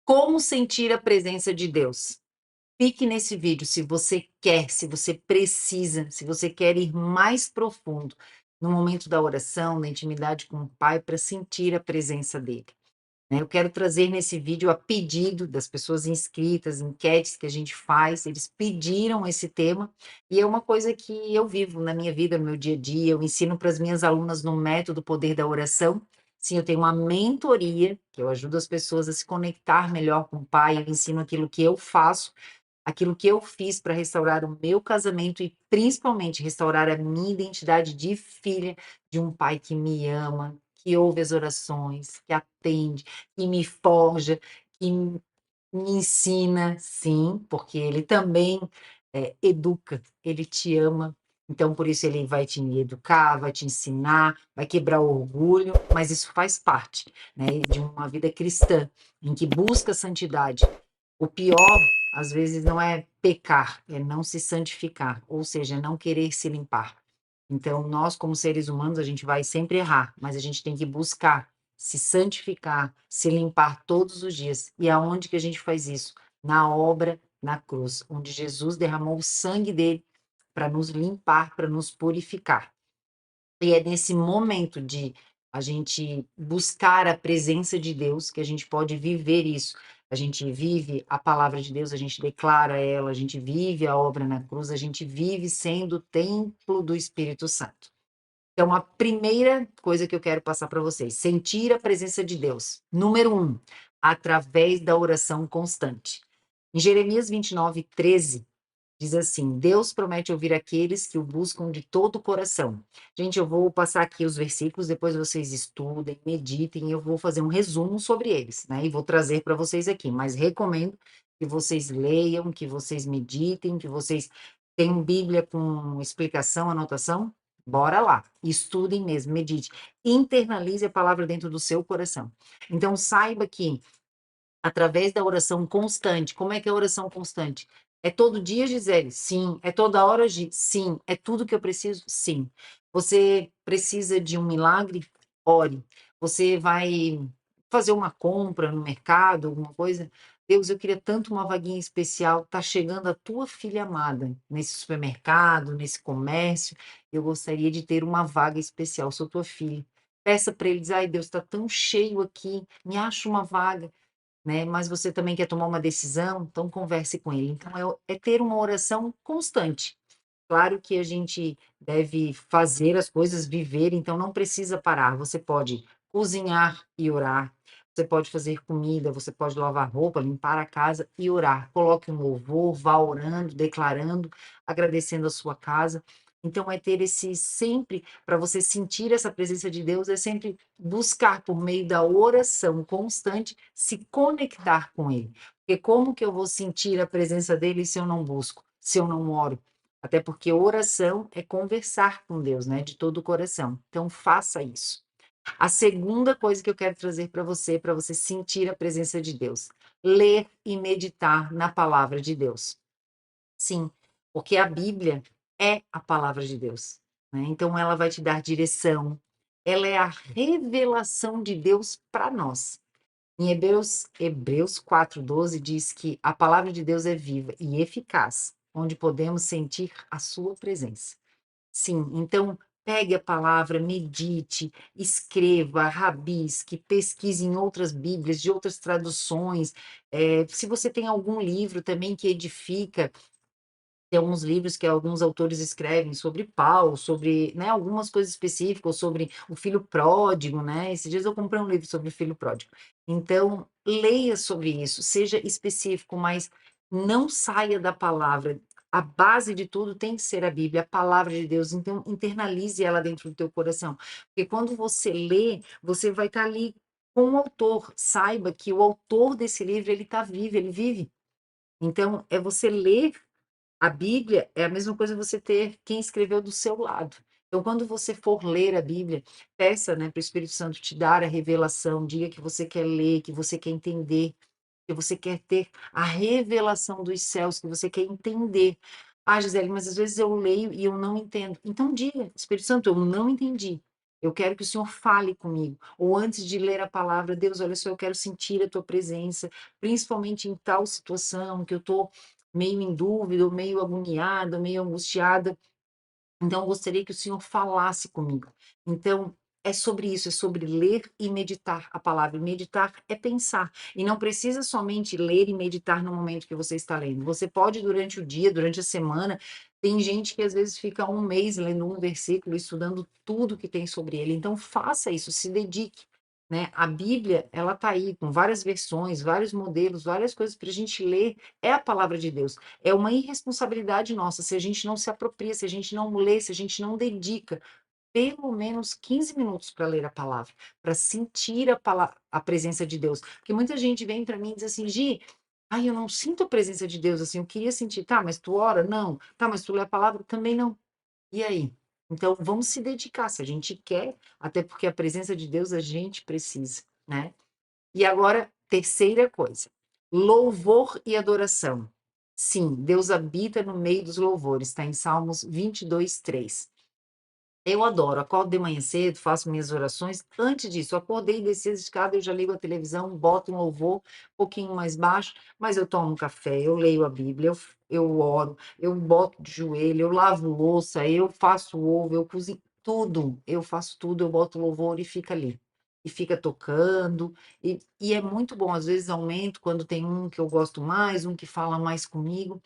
Como sentir a presença de Deus? Fique nesse vídeo se você quer, se você precisa, se você quer ir mais profundo no momento da oração, na intimidade com o Pai, para sentir a presença dele, né? Eu quero trazer nesse vídeo a pedido das pessoas inscritas, enquetes que a gente faz, eles pediram esse tema, e é uma coisa que eu vivo na minha vida, no meu dia a dia, eu ensino para as minhas alunas no método Poder da Oração. Sim, eu tenho uma mentoria, que eu ajudo as pessoas a se conectar melhor com o Pai, eu ensino aquilo que eu faço, aquilo que eu fiz para restaurar o meu casamento e principalmente restaurar a minha identidade de filha de um pai que me ama, que ouve as orações, que atende, que me forja, que me ensina, sim, porque ele também educa, ele te ama. Então, por isso, ele vai te educar, vai te ensinar, vai quebrar o orgulho, mas isso faz parte, né, de uma vida cristã, em que busca santidade. O pior, às vezes, não é pecar, é não se santificar, ou seja, não querer se limpar. Então, nós, como seres humanos, a gente vai sempre errar, mas a gente tem que buscar se santificar, se limpar todos os dias. E aonde que a gente faz isso? Na obra, na cruz, onde Jesus derramou o sangue dele para nos limpar, para nos purificar. E é nesse momento de a gente buscar a presença de Deus que a gente pode viver isso. A gente vive a palavra de Deus, a gente declara ela, a gente vive a obra na cruz, a gente vive sendo o templo do Espírito Santo. Então, a primeira coisa que eu quero passar para vocês, sentir a presença de Deus. Número um, através da oração constante. Em Jeremias 29:13, diz assim: Deus promete ouvir aqueles que o buscam de todo o coração. Gente, eu vou passar aqui os versículos, depois vocês estudem, meditem, e eu vou fazer um resumo sobre eles, né? E vou trazer para vocês aqui, mas recomendo que vocês leiam, que vocês meditem, que vocês tenham Bíblia com explicação, anotação. Bora lá, estudem mesmo, medite, internalize a palavra dentro do seu coração. Então, saiba que através da oração constante. Como é que é a oração constante? É todo dia, Gisele? Sim. É toda hora, Gi? Sim. É tudo que eu preciso? Sim. Você precisa de um milagre? Ore. Você vai fazer uma compra no mercado, alguma coisa? Deus, eu queria tanto uma vaguinha especial. Tá chegando a tua filha amada nesse supermercado, nesse comércio. Eu gostaria de ter uma vaga especial. Sou tua filha. Peça para ele, diz, ai Deus, está tão cheio aqui, me acha uma vaga, né? Mas você também quer tomar uma decisão, então converse com ele. Então, é ter uma oração constante. Claro que a gente deve fazer as coisas, viver, então não precisa parar. Você pode cozinhar e orar, você pode fazer comida, você pode lavar roupa, limpar a casa e orar. Coloque um louvor, vá orando, declarando, agradecendo a sua casa. Então, é ter esse sempre, para você sentir essa presença de Deus, é sempre buscar por meio da oração constante, se conectar com Ele. Porque como que eu vou sentir a presença dele se eu não busco, se eu não oro? Até porque oração é conversar com Deus, né, de todo o coração. Então, faça isso. A segunda coisa que eu quero trazer para você sentir a presença de Deus, ler e meditar na palavra de Deus. Sim, porque a Bíblia é a palavra de Deus, né? Então, ela vai te dar direção, ela é a revelação de Deus para nós. Em Hebreus 4:12 diz que a palavra de Deus é viva e eficaz, onde podemos sentir a sua presença. Sim, então pegue a palavra, medite, escreva, rabisque, pesquise em outras Bíblias, de outras traduções. Se você tem algum livro também que edifica, tem alguns livros que alguns autores escrevem sobre Paulo, sobre, né, algumas coisas específicas, sobre o filho pródigo, né? Esses dias eu comprei um livro sobre o filho pródigo. Então, leia sobre isso, seja específico, mas não saia da palavra. A base de tudo tem que ser a Bíblia, a palavra de Deus. Então, internalize ela dentro do teu coração. Porque quando você lê, você vai estar ali com o autor. Saiba que o autor desse livro, ele está vivo, ele vive. Então, é você ler a Bíblia é a mesma coisa você ter quem escreveu do seu lado. Então, quando você for ler a Bíblia, peça, né, para o Espírito Santo te dar a revelação, diga que você quer ler, que você quer entender, que você quer ter a revelação dos céus, que você quer entender. Ah, Gisele, mas às vezes eu leio e eu não entendo. Então, diga, Espírito Santo, eu não entendi. eu quero que o Senhor fale comigo. Ou antes de ler a palavra, Deus, olha só, eu quero sentir a tua presença, principalmente em tal situação que eu estou meio em dúvida, ou meio agoniada, ou meio angustiada. Então, eu gostaria que o Senhor falasse comigo. Então, é sobre isso, é sobre ler e meditar a palavra. E meditar é pensar. E não precisa somente ler e meditar no momento que você está lendo. Você pode, durante o dia, durante a semana, tem gente que às vezes fica um mês lendo um versículo, estudando tudo que tem sobre ele. Então, faça isso, se dedique. Né? A Bíblia, ela está aí com várias versões, vários modelos, várias coisas para a gente ler. É a palavra de Deus. É uma irresponsabilidade nossa se a gente não se apropria, se a gente não lê, se a gente não dedica pelo menos 15 minutos para ler a palavra, para sentir a presença de Deus. Porque muita gente vem para mim e diz assim, Gi, ai, eu não sinto a presença de Deus assim, eu queria sentir. Tá, mas tu ora? Não. Tá, mas tu lê a palavra? Também não. E aí? Então, vamos se dedicar, se a gente quer, até porque a presença de Deus a gente precisa, né? E agora, terceira coisa, louvor e adoração. Sim, Deus habita no meio dos louvores, está em Salmos 22:3. Eu adoro, acordo de manhã cedo, faço minhas orações. Antes disso, eu acordei, desci as escadas, eu já ligo a televisão, boto um louvor um pouquinho mais baixo, mas eu tomo um café, eu leio a Bíblia, eu oro, eu boto de joelho, eu lavo louça, eu faço ovo, eu cozinho, tudo. Eu faço tudo, eu boto louvor e fica ali. E fica tocando, e é muito bom. Às vezes aumento quando tem um que eu gosto mais, um que fala mais comigo.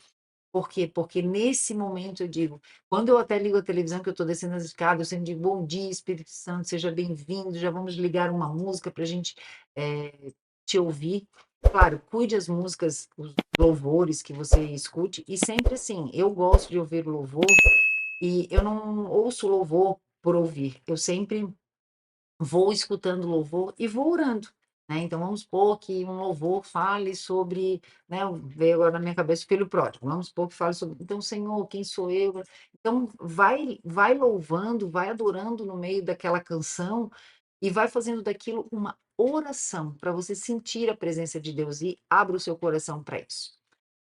Por quê? Porque nesse momento eu digo, quando eu até ligo a televisão, que eu estou descendo as escadas, eu sempre digo, bom dia, Espírito Santo, seja bem-vindo, já vamos ligar uma música para a gente te ouvir. Claro, cuide as músicas, os louvores que você escute, e sempre assim, eu gosto de ouvir louvor, e eu não ouço louvor por ouvir, eu sempre vou escutando louvor e vou orando, né? Então vamos supor que um louvor fale sobre, né? Veio agora na minha cabeça o filho pródigo. Vamos supor que fale sobre, então, Senhor, quem sou eu? Então vai louvando, vai adorando no meio daquela canção e vai fazendo daquilo uma oração para você sentir a presença de Deus e abra o seu coração para isso.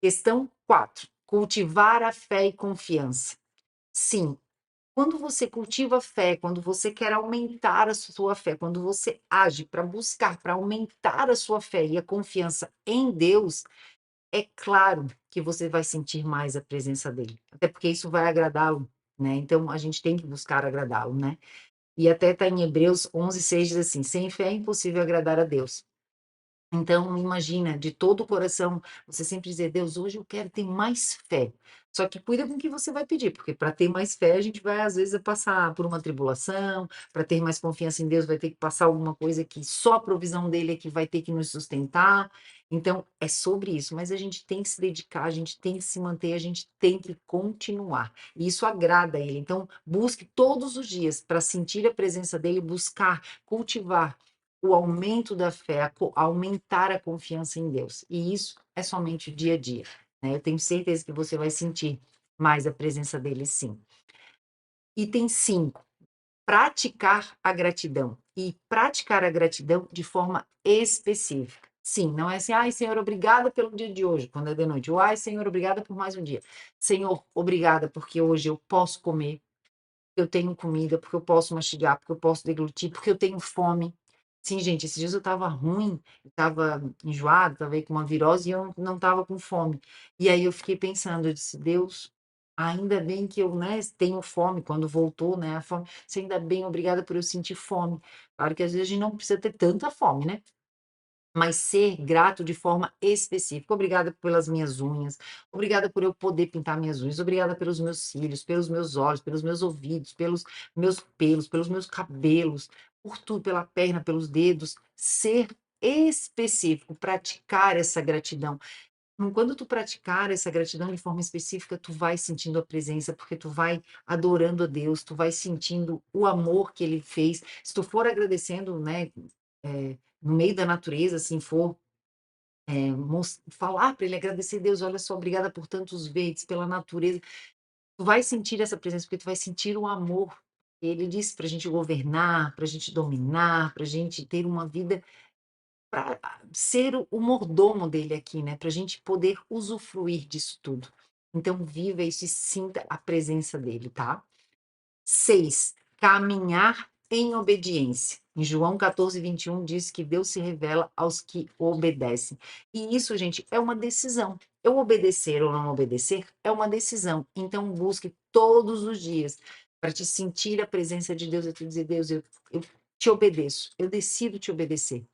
Questão 4. Cultivar a fé e confiança. Sim, quando você cultiva fé, quando você quer aumentar a sua fé, quando você age para buscar, para aumentar a sua fé e a confiança em Deus, é claro que você vai sentir mais a presença dele. Até porque isso vai agradá-lo, né? Então a gente tem que buscar agradá-lo, né? E até está em Hebreus 11:6 diz assim: sem fé é impossível agradar a Deus. Então, imagina, de todo o coração, você sempre dizer, Deus, hoje eu quero ter mais fé. Só que cuida com o que você vai pedir, porque para ter mais fé, a gente vai, às vezes, passar por uma tribulação, para ter mais confiança em Deus, vai ter que passar alguma coisa que só a provisão dele é que vai ter que nos sustentar. Então, é sobre isso, mas a gente tem que se dedicar, a gente tem que se manter, a gente tem que continuar. E isso agrada a ele. Então, busque todos os dias para sentir a presença dele, buscar, cultivar o aumento da fé, aumentar a confiança em Deus. E isso é somente o dia a dia, né? Eu tenho certeza que você vai sentir mais a presença dele, sim. Item 5, praticar a gratidão. E praticar a gratidão de forma específica. Sim, não é assim, ai, Senhor, obrigada pelo dia de hoje, quando é de noite. Ou, ai, Senhor, obrigada por mais um dia. Senhor, obrigada porque hoje eu posso comer, eu tenho comida, porque eu posso mastigar, porque eu posso deglutir, porque eu tenho fome. Sim, gente, esses dias eu estava ruim, eu estava enjoada, estava aí com uma virose e eu não estava com fome. E aí eu fiquei pensando, eu disse, Deus, ainda bem que eu, né, tenho fome, quando voltou, né, a fome, se ainda bem, obrigada por eu sentir fome. Claro que às vezes a gente não precisa ter tanta fome, né? Mas ser grato de forma específica. Obrigada pelas minhas unhas, obrigada por eu poder pintar minhas unhas, obrigada pelos meus cílios, pelos meus olhos, pelos meus ouvidos, pelos meus pelos, pelos meus cabelos, por tudo, pela perna, pelos dedos. Ser específico, praticar essa gratidão. Quando tu praticar essa gratidão de forma específica, tu vai sentindo a presença, porque tu vai adorando a Deus, tu vai sentindo o amor que Ele fez. Se tu for agradecendo, né, no meio da natureza, assim, for falar para ele, agradecer a Deus, olha só, obrigada por tantos verdes, pela natureza. Tu vai sentir essa presença, porque tu vai sentir o amor. Ele disse para a gente governar, para a gente dominar, para a gente ter uma vida, para ser o mordomo dele aqui, né? Para a gente poder usufruir disso tudo. Então, viva isso e sinta a presença dele, tá? 6, caminhar em obediência. Em João 14:21 diz que Deus se revela aos que obedecem. E isso, gente, é uma decisão. Eu obedecer ou não obedecer é uma decisão. Então, busque todos os dias para te sentir a presença de Deus e te dizer: Deus, eu te obedeço, eu decido te obedecer.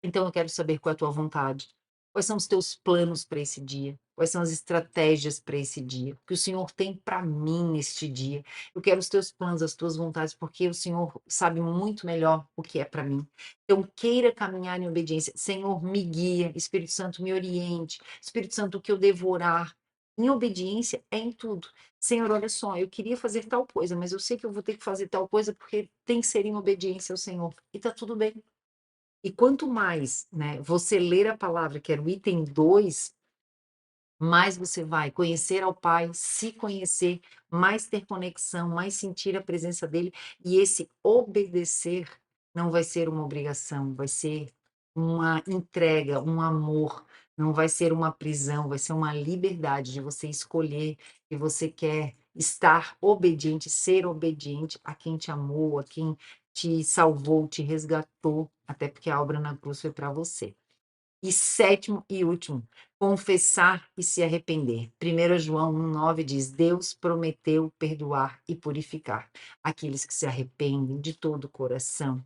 Então eu quero saber qual é a tua vontade. Quais são os teus planos para esse dia? Quais são as estratégias para esse dia? O que o Senhor tem para mim neste dia? Eu quero os teus planos, as tuas vontades, porque o Senhor sabe muito melhor o que é para mim. Então queira caminhar em obediência. Senhor, me guia. Espírito Santo, me oriente. Espírito Santo, o que eu devorar. Em obediência é em tudo. Senhor, olha só, eu queria fazer tal coisa, mas eu sei que eu vou ter que fazer tal coisa porque tem que ser em obediência ao Senhor. E tá tudo bem. E quanto mais, né, você ler a palavra, que era o item 2, mais você vai conhecer ao Pai, se conhecer, mais ter conexão, mais sentir a presença dele, e esse obedecer não vai ser uma obrigação, vai ser uma entrega, um amor, não vai ser uma prisão, vai ser uma liberdade de você escolher que você quer estar obediente, ser obediente a quem te amou, a quem te salvou, te resgatou, até porque a obra na cruz foi para você. E sétimo e último, confessar e se arrepender. 1 João 1,9 diz: Deus prometeu perdoar e purificar aqueles que se arrependem de todo o coração.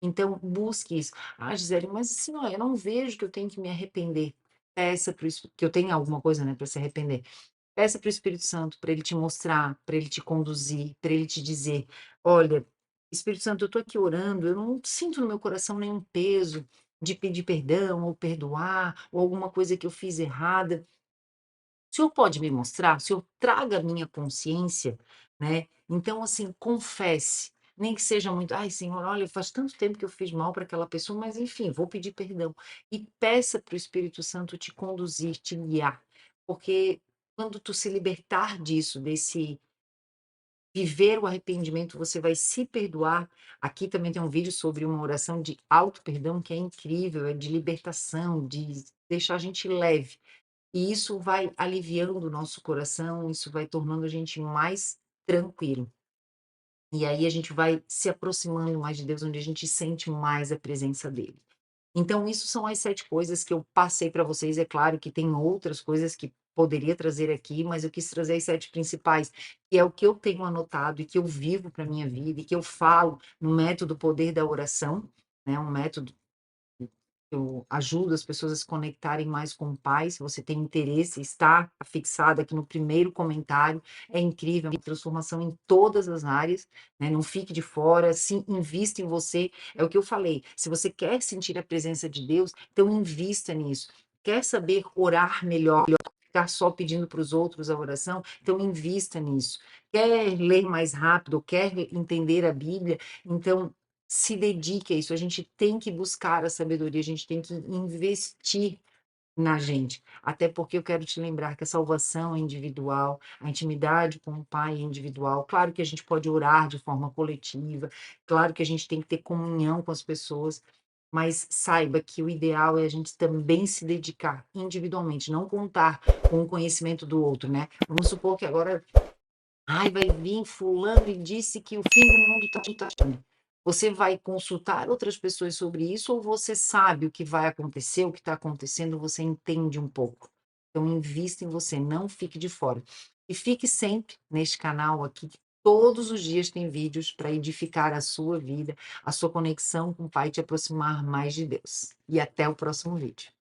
Então, busque isso. Ah, Gisele, mas assim, olha, eu não vejo que eu tenho que me arrepender. Peça para que eu tenha alguma coisa, né, para se arrepender. Peça para o Espírito Santo, para ele te mostrar, para ele te conduzir, para ele te dizer: olha, Espírito Santo, eu estou aqui orando, eu não sinto no meu coração nenhum peso de pedir perdão, ou perdoar, ou alguma coisa que eu fiz errada. O senhor pode me mostrar? O senhor traga a minha consciência, né? Então, assim, confesse. Nem que seja muito, ai, Senhor, olha, faz tanto tempo que eu fiz mal para aquela pessoa, mas enfim, vou pedir perdão. E peça para o Espírito Santo te conduzir, te guiar. Porque quando tu se libertar disso, desse viver o arrependimento, você vai se perdoar. Aqui também tem um vídeo sobre uma oração de auto-perdão que é incrível, é de libertação, de deixar a gente leve. E isso vai aliviando o nosso coração, isso vai tornando a gente mais tranquilo. E aí a gente vai se aproximando mais de Deus, onde a gente sente mais a presença dele. Então, isso são as 7 coisas que eu passei para vocês. É claro que tem outras coisas que poderia trazer aqui, mas eu quis trazer as 7 principais, que é o que eu tenho anotado e que eu vivo para minha vida e que eu falo no método Poder da Oração, né, um método eu ajudo as pessoas a se conectarem mais com o Pai. Se você tem interesse, está fixado aqui no primeiro comentário. É incrível, é uma transformação em todas as áreas, né? Não fique de fora, sim, invista em você. É o que eu falei. Se você quer sentir a presença de Deus, então invista nisso. Quer saber orar melhor, ficar só pedindo para os outros a oração, então invista nisso. Quer ler mais rápido, quer entender a Bíblia, então se dedique a isso. A gente tem que buscar a sabedoria, a gente tem que investir na gente. Até porque eu quero te lembrar que a salvação é individual, a intimidade com o Pai é individual. Claro que a gente pode orar de forma coletiva, claro que a gente tem que ter comunhão com as pessoas, mas saiba que o ideal é a gente também se dedicar individualmente, não contar com o conhecimento do outro, né? Vamos supor que agora, ai, vai vir fulano e disse que o fim do mundo está chegando. Você vai consultar outras pessoas sobre isso ou você sabe o que vai acontecer, o que está acontecendo, você entende um pouco. Então, invista em você, não fique de fora. E fique sempre neste canal aqui, que todos os dias tem vídeos para edificar a sua vida, a sua conexão com o Pai, te aproximar mais de Deus. E até o próximo vídeo.